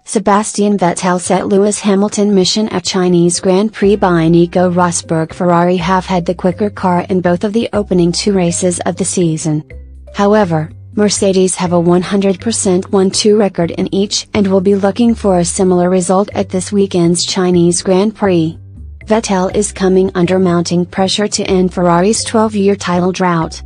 Sebastian Vettel set Lewis Hamilton mission at Chinese Grand Prix by Nico Rosberg. Ferrari have had the quicker car in both of the opening two races of the season. However, Mercedes have a 100% 1-2 record in each and will be looking for a similar result at this weekend's Chinese Grand Prix. Vettel is coming under mounting pressure to end Ferrari's 12-year title drought.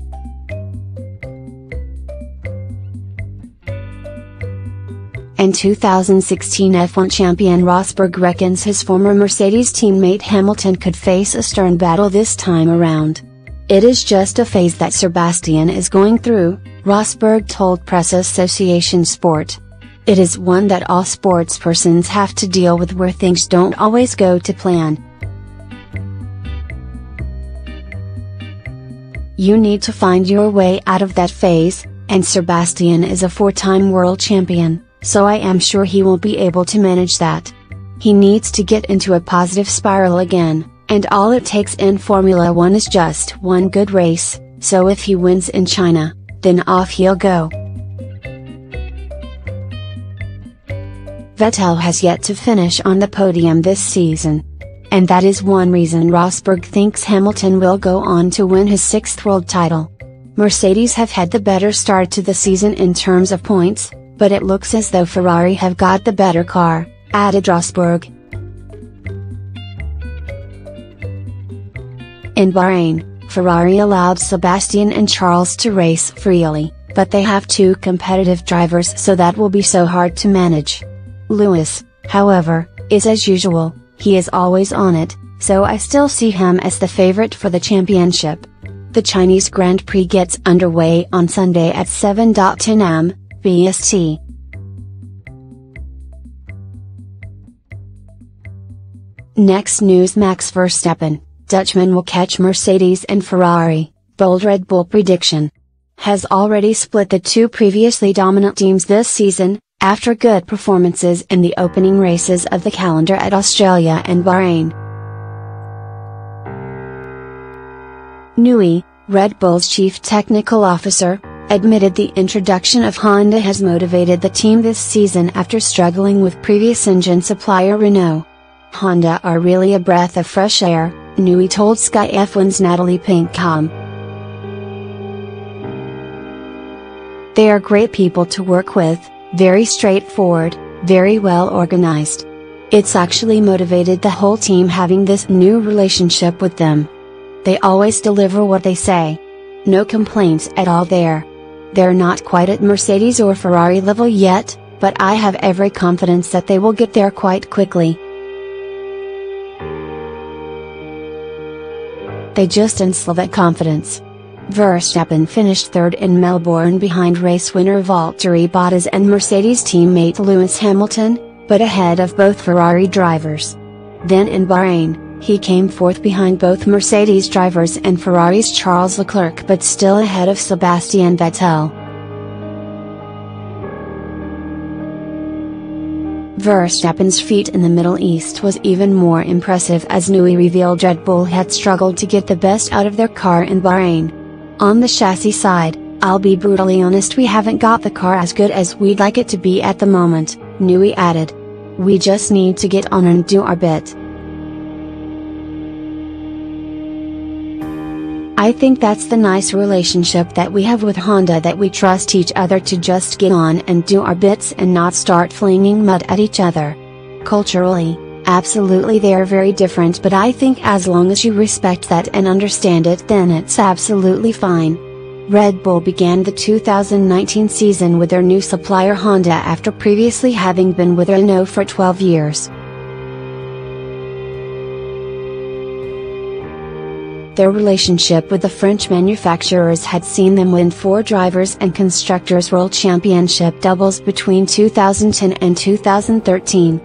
And 2016 F1 champion Rosberg reckons his former Mercedes teammate Hamilton could face a stern battle this time around. "It is just a phase that Sebastian is going through," Rosberg told Press Association Sport. "It is one that all sportspersons have to deal with, where things don't always go to plan. You need to find your way out of that phase, and Sebastian is a 4-time world champion, so I am sure he will be able to manage that. He needs to get into a positive spiral again, and all it takes in Formula One is just one good race, so if he wins in China, then off he'll go." Vettel has yet to finish on the podium this season. And that is one reason Rosberg thinks Hamilton will go on to win his 6th world title. Mercedes have had the better start to the season in terms of points, but it looks as though Ferrari have got the better car, added Rosberg. In Bahrain, Ferrari allowed Sebastian and Charles to race freely, but they have two competitive drivers, so that will be so hard to manage. Lewis, however, is as usual, he is always on it, so I still see him as the favorite for the championship. The Chinese Grand Prix gets underway on Sunday at 7:10 am, BST. Next news: Max Verstappen, Dutchman will catch Mercedes and Ferrari, bold Red Bull prediction. Has already split the two previously dominant teams this season, after good performances in the opening races of the calendar at Australia and Bahrain. Newey, Red Bull's chief technical officer, admitted the introduction of Honda has motivated the team this season after struggling with previous engine supplier Renault. "Honda are really a breath of fresh air," Newey told Sky F1's Natalie Pinkham. "They are great people to work with, very straightforward, very well organized. It's actually motivated the whole team having this new relationship with them. They always deliver what they say. No complaints at all there. They're not quite at Mercedes or Ferrari level yet, but I have every confidence that they will get there quite quickly. They just instill that confidence." Verstappen finished third in Melbourne behind race winner Valtteri Bottas and Mercedes teammate Lewis Hamilton, but ahead of both Ferrari drivers. Then in Bahrain, he came fourth behind both Mercedes drivers and Ferrari's Charles Leclerc, but still ahead of Sebastian Vettel. Verstappen's feat in the Middle East was even more impressive, as Newey revealed Red Bull had struggled to get the best out of their car in Bahrain. "On the chassis side, I'll be brutally honest, we haven't got the car as good as we'd like it to be at the moment," Newey added. "We just need to get on and do our bit. I think that's the nice relationship that we have with Honda, that we trust each other to just get on and do our bits and not start flinging mud at each other. Culturally, absolutely they are very different, but I think as long as you respect that and understand it, then it's absolutely fine." Red Bull began the 2019 season with their new supplier Honda after previously having been with Renault for 12 years. Their relationship with the French manufacturers had seen them win 4 Drivers' and Constructors' World Championship doubles between 2010 and 2013.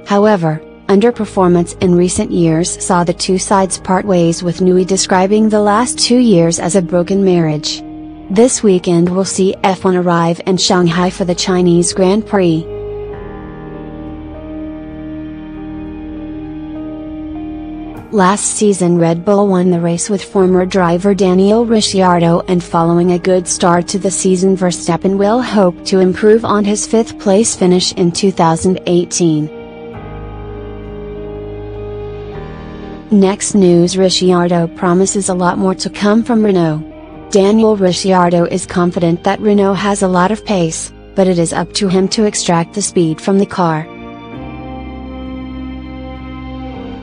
However, underperformance in recent years saw the two sides part ways, with Newey describing the last 2 years as a broken marriage. This weekend we'll see F1 arrive in Shanghai for the Chinese Grand Prix. Last season Red Bull won the race with former driver Daniel Ricciardo, and following a good start to the season Verstappen will hope to improve on his 5th place finish in 2018. Next news: Ricciardo promises a lot more to come from Renault. Daniel Ricciardo is confident that Renault has a lot of pace, but it is up to him to extract the speed from the car.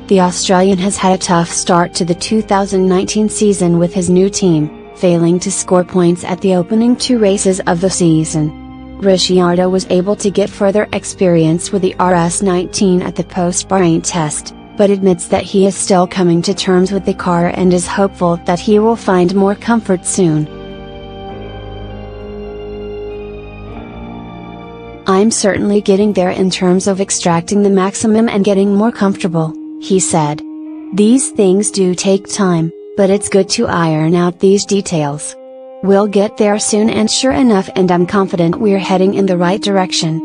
The Australian has had a tough start to the 2019 season with his new team, failing to score points at the opening 2 races of the season. Ricciardo was able to get further experience with the RS19 at the post-Bahrain test, but admits that he is still coming to terms with the car and is hopeful that he will find more comfort soon. "I'm certainly getting there in terms of extracting the maximum and getting more comfortable," he said. "These things do take time, but it's good to iron out these details. We'll get there soon, and sure enough, and I'm confident we're heading in the right direction."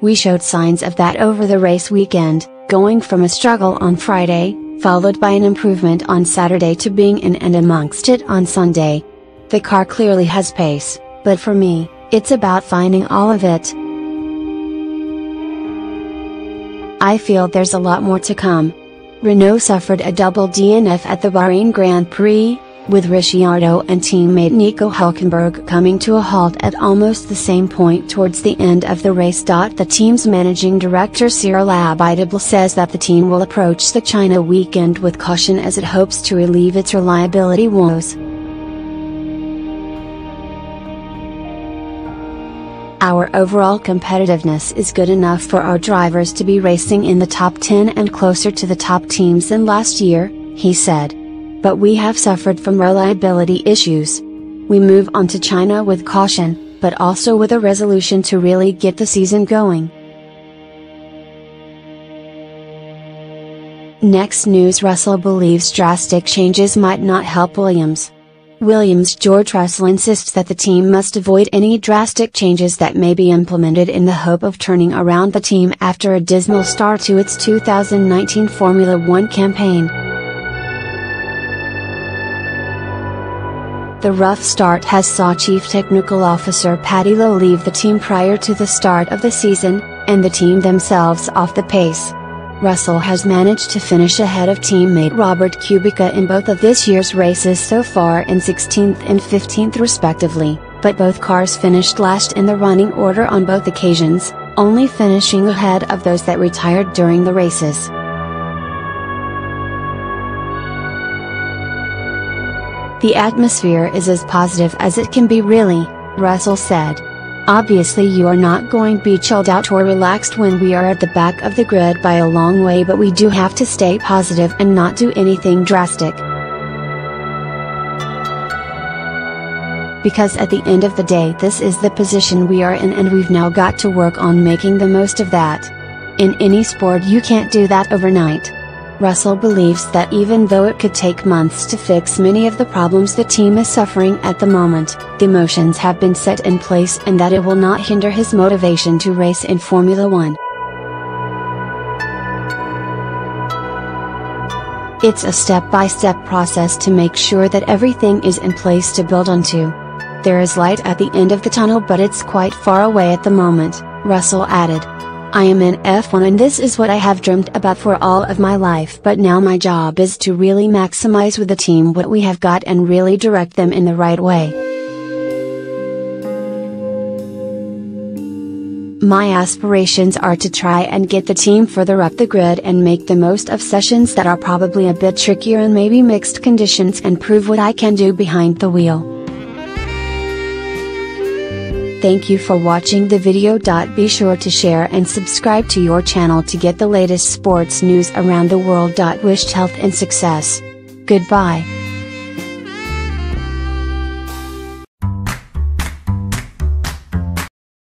We showed signs of that over the race weekend, going from a struggle on Friday, followed by an improvement on Saturday, to being in and amongst it on Sunday. The car clearly has pace, but for me, it's about finding all of it. I feel there's a lot more to come. Renault suffered a double DNF at the Bahrain Grand Prix, with Ricciardo and teammate Nico Rosberg coming to a halt at almost the same point towards the end of the race. The team's managing director Cyril Abiteboul says that the team will approach the China weekend with caution as it hopes to relieve its reliability woes. "Our overall competitiveness is good enough for our drivers to be racing in the top 10 and closer to the top teams than last year," he said. "But we have suffered from reliability issues. We move on to China with caution, but also with a resolution to really get the season going." Next news: Russell believes drastic changes might not help Williams. Williams' George Russell insists that the team must avoid any drastic changes that may be implemented in the hope of turning around the team after a dismal start to its 2019 Formula One campaign. The rough start has saw Chief Technical Officer Paddy Lowe leave the team prior to the start of the season, and the team themselves off the pace. Russell has managed to finish ahead of teammate Robert Kubica in both of this year's races so far, in 16th and 15th respectively, but both cars finished last in the running order on both occasions, only finishing ahead of those that retired during the races. "The atmosphere is as positive as it can be, really," Russell said. "Obviously you are not going to be chilled out or relaxed when we are at the back of the grid by a long way, but we do have to stay positive and not do anything drastic. Because at the end of the day this is the position we are in, and we've now got to work on making the most of that. In any sport you can't do that overnight." Russell believes that even though it could take months to fix many of the problems the team is suffering at the moment, the motions have been set in place and that it will not hinder his motivation to race in Formula One. "It's a step-by-step process to make sure that everything is in place to build onto. There is light at the end of the tunnel, but it's quite far away at the moment," Russell added. "I am in F1 and this is what I have dreamed about for all of my life, but now my job is to really maximize with the team what we have got and really direct them in the right way. My aspirations are to try and get the team further up the grid and make the most of sessions that are probably a bit trickier and maybe mixed conditions, and prove what I can do behind the wheel." Thank you for watching the video. Be sure to share and subscribe to your channel to get the latest sports news around the world. Wished health and success. Goodbye.